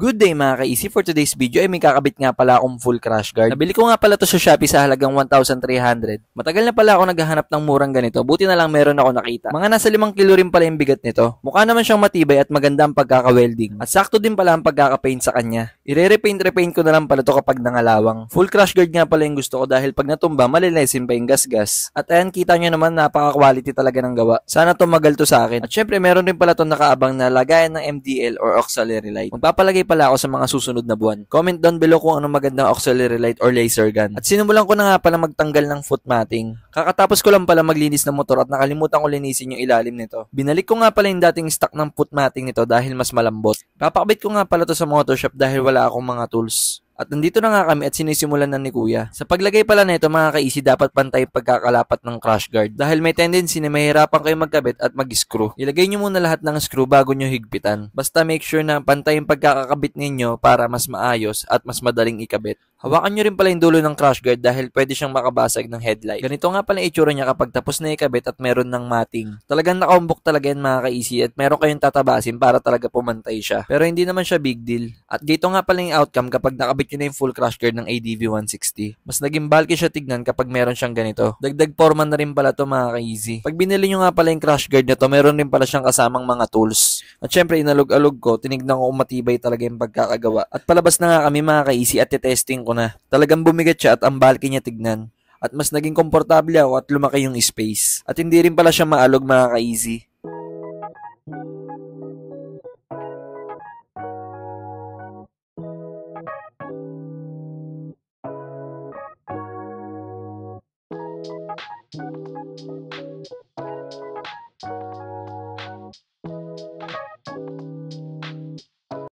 Good day mga ka-easy, for today's video ay may kakabit nga pala akong full crash guard. Nabili ko nga pala to sa Shopee sa halagang 1,300. Matagal na pala ako naghahanap ng murang ganito, buti na lang meron ako nakita. Mga nasa 5 kilo rin pala yung bigat nito. Mukha naman siyang matibay at maganda ang pagkaka-welding. At sakto din pala ang pagkaka-paint sa kanya. I-repaint ko na lang pala to kapag nangalawang. Full crash guard nga pala yung gusto ko dahil pag natumba malilesin pa yung gasgas. At ayan, kita nyo naman napaka-quality talaga ng gawa. Sana tumagal to sa akin. At syempre meron rin pala to nakaabang na lagayan ng MDL or auxiliary light. Magpapalagay pala ako sa mga susunod na buwan. Comment down below kung anong magandang auxiliary light or laser gun. At sinimulan ko na nga pala magtanggal ng foot matting. Kakatapos ko lang pala maglinis ng motor at nakalimutan ko linisin yung ilalim nito. Binalik ko nga pala yung dating stock ng foot matting nito dahil mas malambot. Papakabit ko nga pala to sa motor shop dahil wala akong mga tools. At nandito na nga kami at sinisimulan na ni Kuya. Sa paglagay pala nito mga ka-easy, dapat pantay pagkakalapat ng crash guard. Dahil may tendency na mahirapan kayo magkabit at mag-screw. Ilagay nyo muna lahat ng screw bago nyo higpitan. Basta make sure na pantay yung pagkakakabit ninyo para mas maayos at mas madaling ikabit. Hawakan nyo rin pala yung dulo ng crash guard dahil pwede siyang makabasag ng headlight. Ganito nga pala itsura niya kapag tapos na ikabit at meron ng matting. Talagang nakaumbok talaga yan mga ka-easy at meron kayong tatabasin para talaga pumantay siya. Pero hindi naman siya big deal. At dito nga pala yung outcome kapag nakabit nyo na yung full crash guard ng ADV 160. Mas naging bulky siya tignan kapag meron siyang ganito. Dagdag forma na rin pala to mga ka-easy. Pag binili nyo nga pala yung crash guard na to, meron rin pala siyang kasamang mga tools. At syempre inalog-alog ko, tinignan ko kung matibay talaga yung pagkakagawa. At palabas na nga kami mga ka-easy at testing ko na. Talagang bumigat siya at ang bulky niya tignan. At mas naging komportable ako at lumaki yung space. At hindi rin pala siya maalog mga ka-easy.